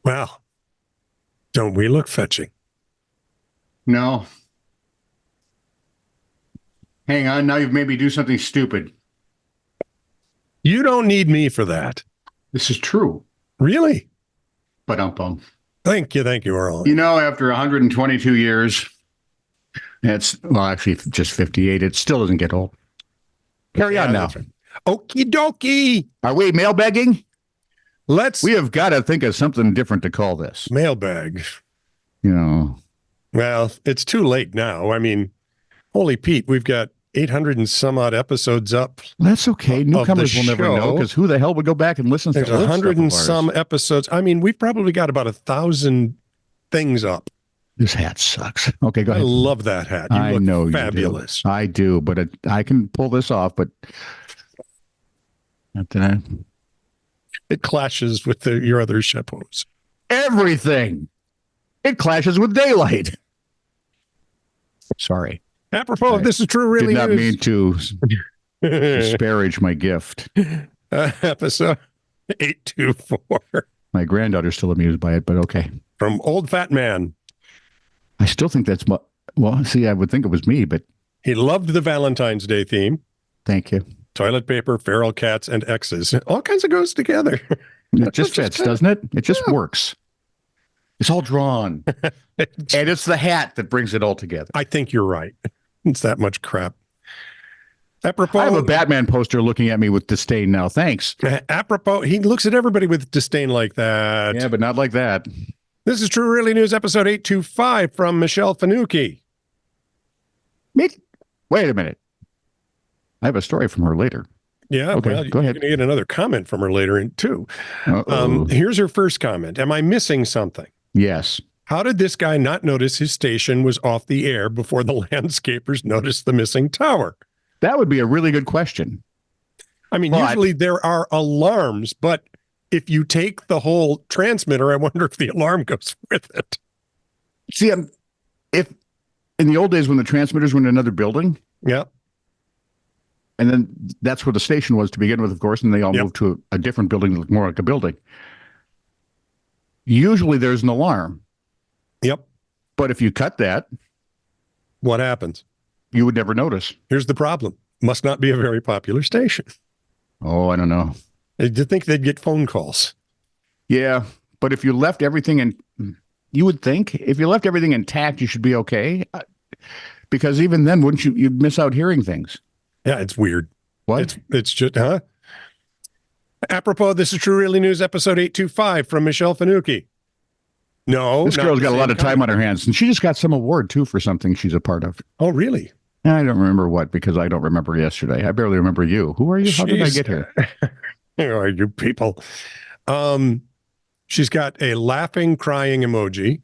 Well, don't we look fetching? No. Hang on. Now you've made me do something stupid. You don't need me for that. This is true. Really? Ba-dum-bum. Thank you, Earl. You know, after 122 years, actually just 58, it still doesn't get old. Carry on now. Right. Okie dokie. Are we mailbagging? We have got to think of something different to call this. Mailbag. You know. Well, it's too late now. I mean, holy Pete, we've got 800 and some odd episodes up. That's okay. Newcomers will never know, because who the hell would go back and listen to 100 and some episodes. I mean, we've probably got about 1,000 things up. This hat sucks. Okay, go ahead. I love that hat. I know fabulous. You do. I do, but I can pull this off, but it clashes with your other chapeaus. Everything. It clashes with daylight. Sorry. Apropos, this is true. Really, did not mean to disparage my gift. Episode 824. My granddaughter's still amused by it, but okay. From OldFatMan. I still think that's well. See, I would think it was me, but he loved the Valentine's Day theme. Thank you. Toilet paper, feral cats, and X's. All kinds of goes together. It just fits, doesn't it? It just works. It's all drawn. And it's the hat that brings it all together. I think you're right. It's that much crap. Apropos, I have a Batman poster looking at me with disdain now. Thanks. Apropos, he looks at everybody with disdain like that. Yeah, but not like that. This is True Really News, episode 825 from Michelle Fanucchi. Wait a minute. I have a story from her later. Yeah, okay, well, go ahead. You're going to get another comment from her later too. Here's her first comment. Am I missing something? Yes. How did this guy not notice his station was off the air before the landscapers noticed the missing tower? That would be a really good question. I mean, usually there are alarms, but if you take the whole transmitter, I wonder if the alarm goes with it. See, if in the old days when the transmitters were in another building, yeah, and then that's where the station was to begin with, of course, and they all moved to a different building that looked more like a building. Usually there's an alarm. Yep. But if you cut that, what happens? You would never notice. Here's the problem. Must not be a very popular station. Oh, I don't know. You'd think they'd get phone calls. Yeah, but if you left everything you would think if you left everything intact, you should be okay. Because even then, wouldn't you'd miss out hearing things? Yeah, it's weird. What? It's just, huh? Apropos, this is True Really News, episode 825 from Michelle Fanucchi. No. This girl's got a lot of time on her hands, and she just got some award, too, for something she's a part of. Oh, really? I don't remember what, because I don't remember yesterday. I barely remember you. Who are you? How did I get here? Who are you people? She's got a laughing, crying emoji.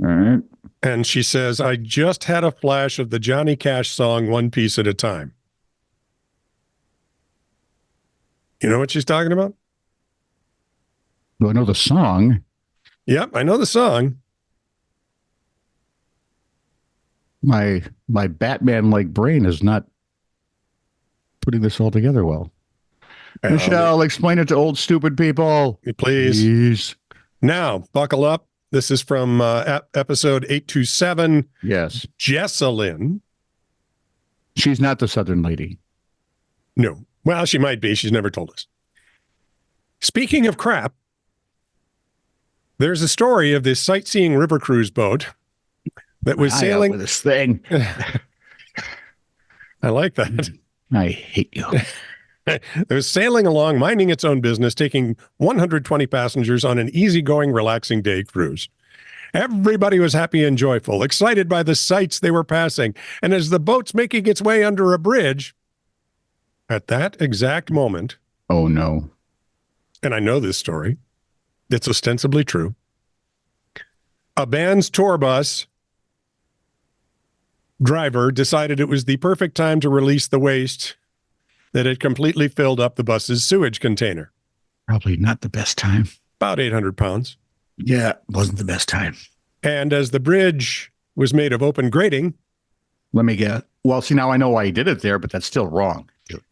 All right. And she says, I just had a flash of the Johnny Cash song, One Piece at a Time. You know what she's talking about? Do I know the song? Yep, I know the song. My Batman-like brain is not putting this all together well. Michelle, explain it to old stupid people. Please. Now, buckle up. This is from episode 827. Yes. Jessa Lynn. She's not the Southern lady. No. Well, she might be. She's never told us. Speaking of crap, there's a story of this sightseeing river cruise boat that was sailing. With this thing. I like that. I hate you. It was sailing along, minding its own business, taking 120 passengers on an easygoing, relaxing day cruise. Everybody was happy and joyful, excited by the sights they were passing. And as the boat's making its way under a bridge, at that exact moment... Oh, no. And I know this story. It's ostensibly true. A band's tour bus driver decided it was the perfect time to release the waste that had completely filled up the bus's sewage container. Probably not the best time. About 800 pounds. Yeah, wasn't the best time. And as the bridge was made of open grating... Let me guess. Well, see, now I know why he did it there, but that's still wrong.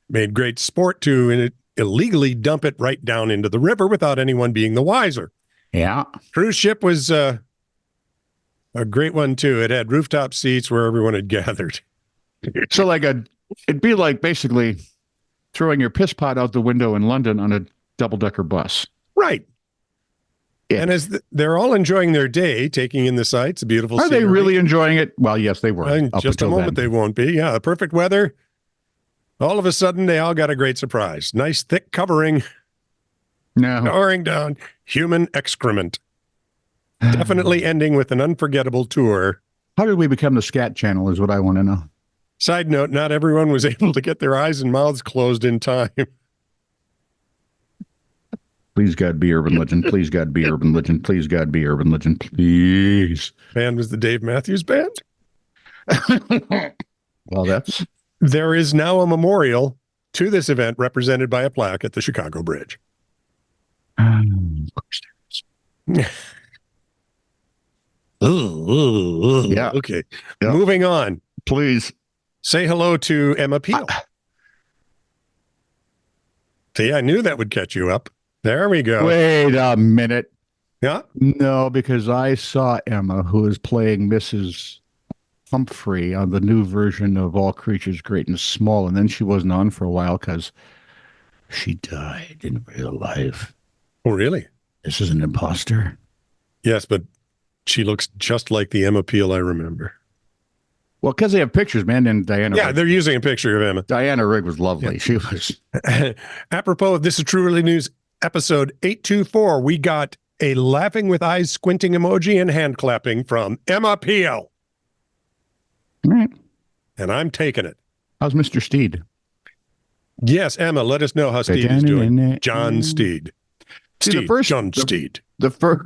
Made great sport to illegally dump it right down into the river without anyone being the wiser. Yeah. Cruise ship was a great one, too. It had rooftop seats where everyone had gathered. So it'd be like basically throwing your piss pot out the window in London on a double-decker bus. Right. And as they're all enjoying their day, taking in the sights, beautiful scenery. Are they really enjoying it? Well, yes, they were. In just a moment, they won't be. Yeah, perfect weather. All of a sudden, they all got a great surprise. Nice, thick covering. No. Pouring down human excrement. Definitely ending with an unforgettable tour. How did we become the scat channel is what I want to know. Side note, not everyone was able to get their eyes and mouths closed in time. Please, God, be urban legend. Please, God, be urban legend. Please, God, be urban legend. Please. Band was the Dave Matthews Band? Well, There is now a memorial to this event represented by a plaque at the Chicago Bridge. Of course there is. Yeah. Okay. Yeah. Moving on. Please. Say hello to Emma Peale. See, I knew that would catch you up. There we go. Wait a minute. Yeah? No, because I saw Emma, who is playing Mrs. Humphrey on the new version of All Creatures Great and Small, and then she wasn't on for a while because she died in real life. Oh, really? This is an imposter. Yes, but she looks just like the Emma Peale I remember. Well, because they have pictures, man, and Diana. Yeah, they're using a picture of Emma. Diana Rigg was lovely. Yeah. She was. Apropos of This Is True Really News, episode 824, we got a laughing with eyes squinting emoji and hand clapping from Emma Peale. All right. And I'm taking it. How's Mr. Steed? Yes, Emma, let us know how Steed is doing. John Steed. See, John Steed. The first,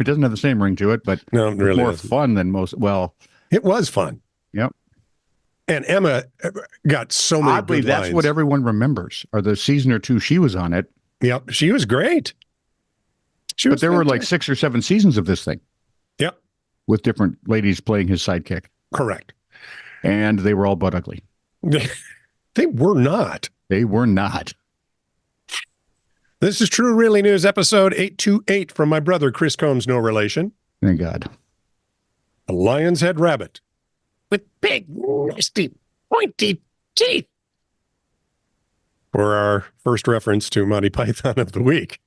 it doesn't have the same ring to it, but no, it really more isn't. Fun than most. Well, it was fun. Yep. And Emma got so many Oddly, good that's lines. what everyone remembers, or the season or two she was on it. Yep, she was great. But there were like 6 or 7 seasons of this thing. Yep. With different ladies playing his sidekick. Correct. And they were all butt ugly. They were not. They were not. This is True Really News, episode 828 from my brother, Chris Combs, no relation. Thank God. A lion's head rabbit with big, nasty, pointy teeth. For our first reference to Monty Python of the week.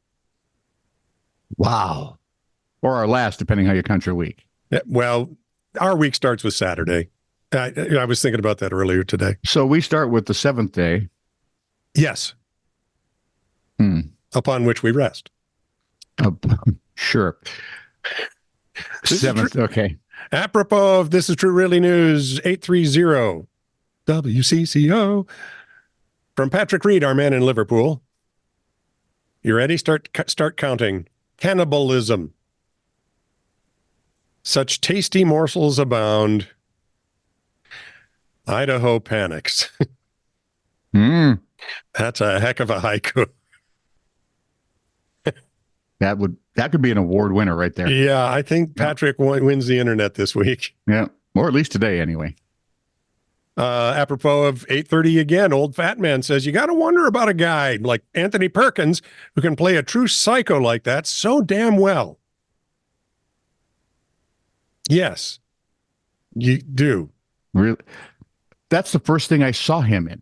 Wow. Or our last, depending how you count your week. Yeah, well, our week starts with Saturday. I was thinking about that earlier today. So we start with the 7th day. Yes. Upon which we rest. Sure. 7th, okay. Apropos of This Is True Really News 830 WCCO from Patrick Reed, our man in Liverpool. You ready? Start counting. Cannibalism. Such tasty morsels abound. Idaho panics. That's a heck of a haiku. That could be an award winner right there. Yeah, I think Patrick wins the internet this week. Yeah, or at least today anyway. Apropos of 8:30 again, OldFatMan says, you got to wonder about a guy like Anthony Perkins who can play a true psycho like that so damn well. Yes, you do. Really? That's the first thing I saw him in.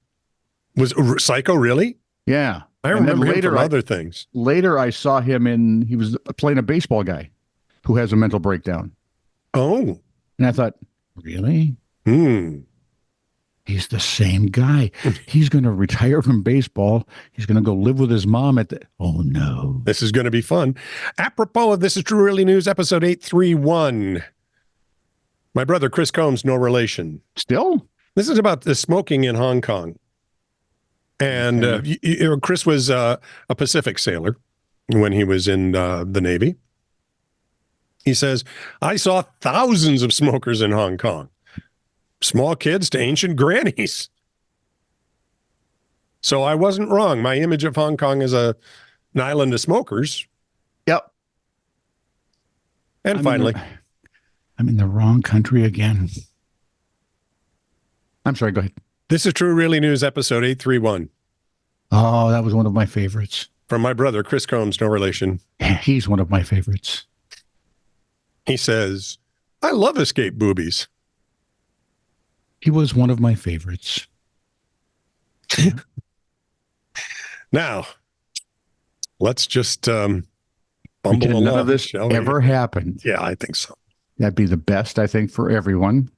Was Psycho really? Yeah. I remember him from other things. Later, I saw him he was playing a baseball guy who has a mental breakdown. Oh. And I thought, really? He's the same guy. He's going to retire from baseball. He's going to go live with his mom oh no. This is going to be fun. Apropos of This Is True Really News, episode 831. My brother, Chris Combs, no relation. Still? This is about the smoking in Hong Kong. And Chris was a Pacific sailor when he was in the Navy. He says, I saw thousands of smokers in Hong Kong. Small kids to ancient grannies. So I wasn't wrong. My image of Hong Kong as an island of smokers. Yep. And finally. I'm in the wrong country again. I'm sorry, go ahead. This is True Really News, episode 831. Oh, that was one of my favorites. From my brother, Chris Combs, no relation. He's one of my favorites. He says, I love escape boobies. He was one of my favorites. Now, let's just bumble Pretend along. none of this shall we? ever happened. Yeah, I think so. That'd be the best, I think, for everyone.